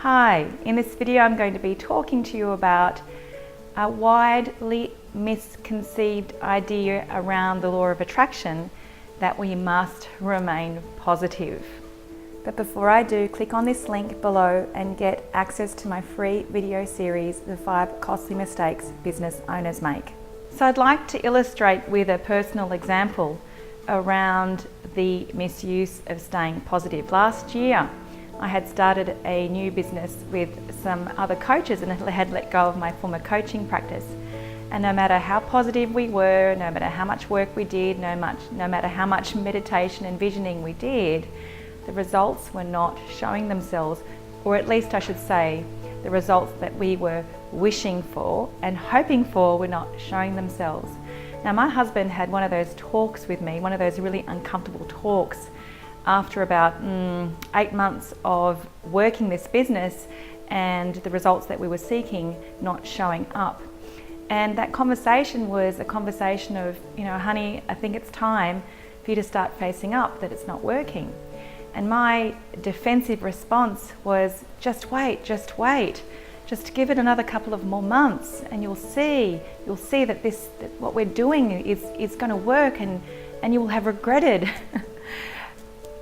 Hi, in this video I'm going to be talking to you about a widely misconceived idea around the law of attraction that we must remain positive. But before I do, click on this link below and get access to my free video series, The 5 Costly Mistakes Business Owners Make. So I'd like to illustrate with a personal example around the misuse of staying positive. Last year, I had started a new business with some other coaches and had let go of my former coaching practice. And no matter how positive we were, no matter how much work we did, no matter how much meditation and visioning we did, the results were not showing themselves, or at least I should say, the results that we were wishing for and hoping for were not showing themselves. Now, my husband had one of those talks with me, one of those really uncomfortable talks after about 8 months of working this business and the results that we were seeking not showing up. And that conversation was a conversation of, honey, I think it's time for you to start facing up that it's not working. And my defensive response was, just wait, just give it another couple of more months and you'll see that what we're doing is going to work, and you will have regretted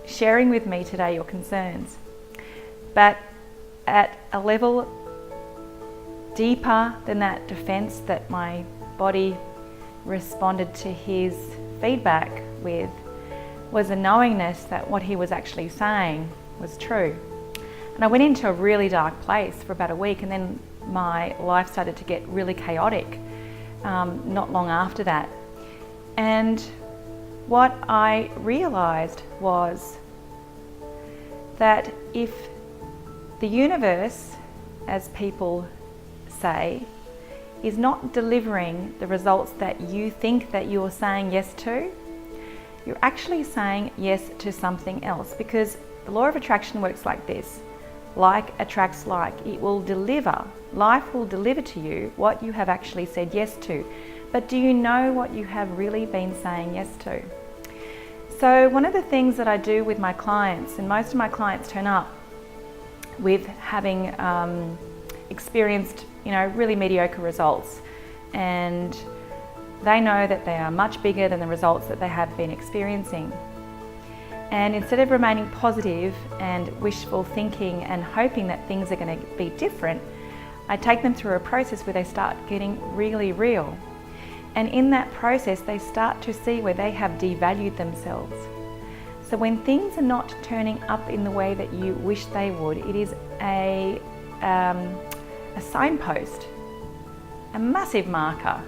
sharing with me today your concerns. But at a level deeper than that defense that my body responded to his feedback with was a knowingness that what he was actually saying was true. And I went into a really dark place for about a week, and then my life started to get really chaotic not long after that. And what I realized was that if the universe, as people say, is not delivering the results that you think that you're saying yes to, you're actually saying yes to something else, because the law of attraction works like this. Like attracts like. It will deliver. Life will deliver to you what you have actually said yes to. But do you know what you have really been saying yes to? So one of the things that I do with my clients, and most of my clients turn up with having experienced, really mediocre results, and they know that they are much bigger than the results that they have been experiencing. And instead of remaining positive and wishful thinking and hoping that things are going to be different, I take them through a process where they start getting really real. And in that process, they start to see where they have devalued themselves. So when things are not turning up in the way that you wish they would, it is a signpost, a massive marker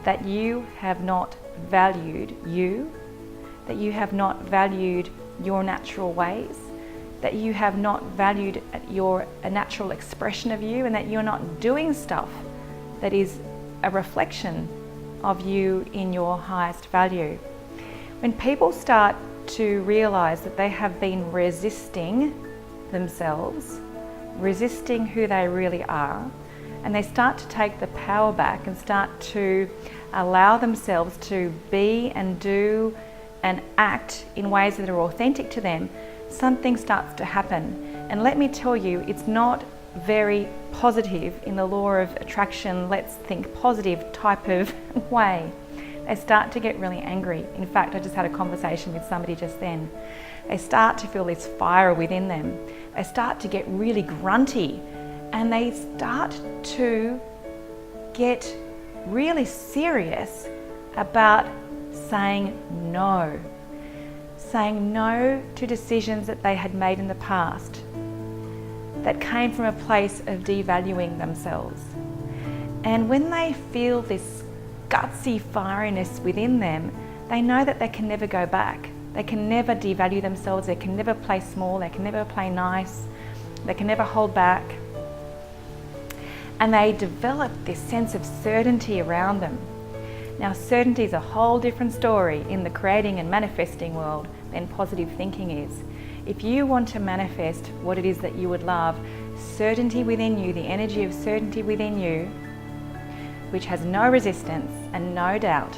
that you have not valued you, that you have not valued your natural ways, that you have not valued a natural expression of you, and that you're not doing stuff that is a reflection of you in your highest value. When people start to realize that they have been resisting themselves, resisting who they really are, and they start to take the power back and start to allow themselves to be and do and act in ways that are authentic to them, something starts to happen. And let me tell you, it's not very positive in the law of attraction, let's think positive type of way. They start to get really angry. In fact, I just had a conversation with somebody just then. They start to feel this fire within them. They start to get really grunty, and they start to get really serious about saying no to decisions that they had made in the past that came from a place of devaluing themselves. And when they feel this gutsy fieriness within them, they know that they can never go back. They can never devalue themselves. They can never play small. They can never play nice. They can never hold back. And they develop this sense of certainty around them. Now, certainty is a whole different story in the creating and manifesting world than positive thinking is. If you want to manifest what it is that you would love, certainty within you, the energy of certainty within you, which has no resistance and no doubt,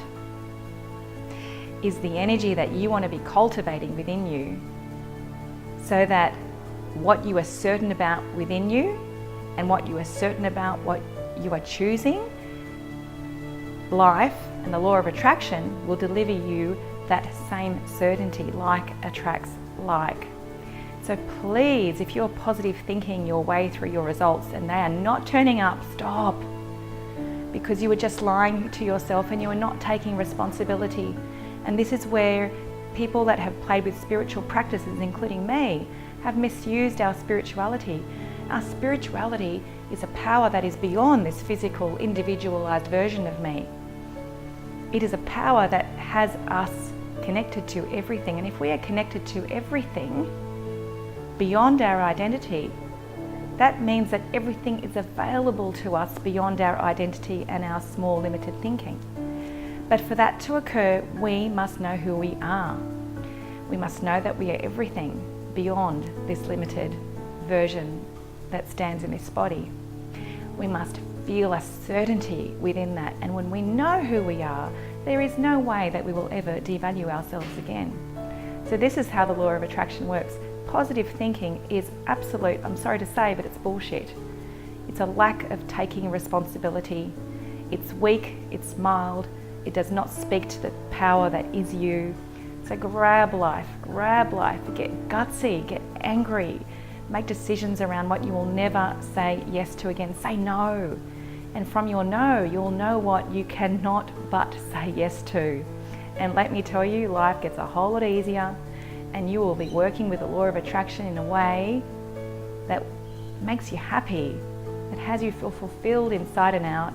is the energy that you want to be cultivating within you, so that what you are certain about within you and what you are certain about what you are choosing, life and the law of attraction will deliver you that same certainty. Like attracts like. So please, if you're positive thinking your way through your results and they are not turning up, stop. Because you were just lying to yourself and you are not taking responsibility. And this is where people that have played with spiritual practices, including me, have misused our spirituality. Our spirituality is a power that is beyond this physical, individualized version of me. It is a power that has us connected to everything. And if we are connected to everything beyond our identity, that means that everything is available to us beyond our identity and our small, limited thinking. But for that to occur, we must know who we are. We must know that we are everything beyond this limited version that stands in this body. We must feel a certainty within that. And when we know who we are, there is no way that we will ever devalue ourselves again. So this is how the law of attraction works. Positive thinking is absolute, I'm sorry to say, but it's bullshit. It's a lack of taking responsibility. It's weak, it's mild, it does not speak to the power that is you. So grab life, get gutsy, get angry, make decisions around what you will never say yes to again. Say no. And from your no, you'll know what you cannot but say yes to. And let me tell you, life gets a whole lot easier, and you will be working with the law of attraction in a way that makes you happy, that has you feel fulfilled inside and out,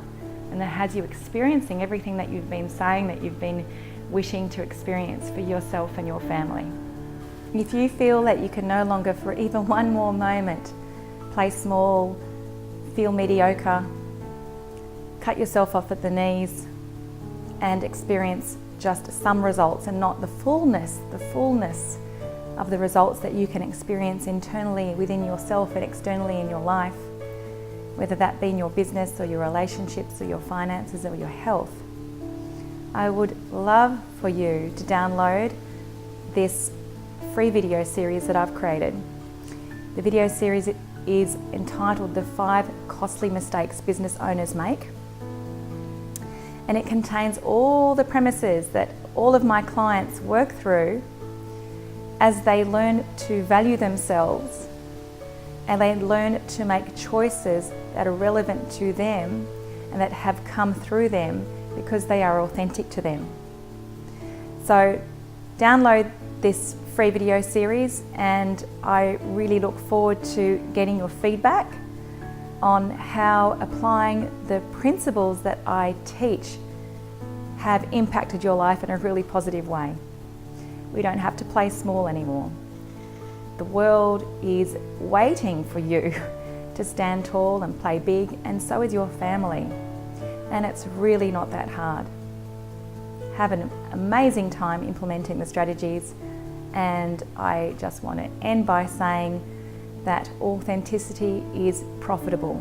and that has you experiencing everything that you've been saying that you've been wishing to experience for yourself and your family. If you feel that you can no longer for even one more moment play small, feel mediocre, cut yourself off at the knees and experience just some results and not the fullness of the results that you can experience internally within yourself and externally in your life, whether that be in your business or your relationships or your finances or your health. I would love for you to download this free video series that I've created. The video series is entitled The 5 Costly Mistakes Business Owners Make. And it contains all the premises that all of my clients work through as they learn to value themselves and they learn to make choices that are relevant to them and that have come through them because they are authentic to them. So download this free video series, and I really look forward to getting your feedback on how applying the principles that I teach have impacted your life in a really positive way. We don't have to play small anymore. The world is waiting for you to stand tall and play big, and so is your family. And it's really not that hard. Have an amazing time implementing the strategies, and I just want to end by saying that authenticity is profitable.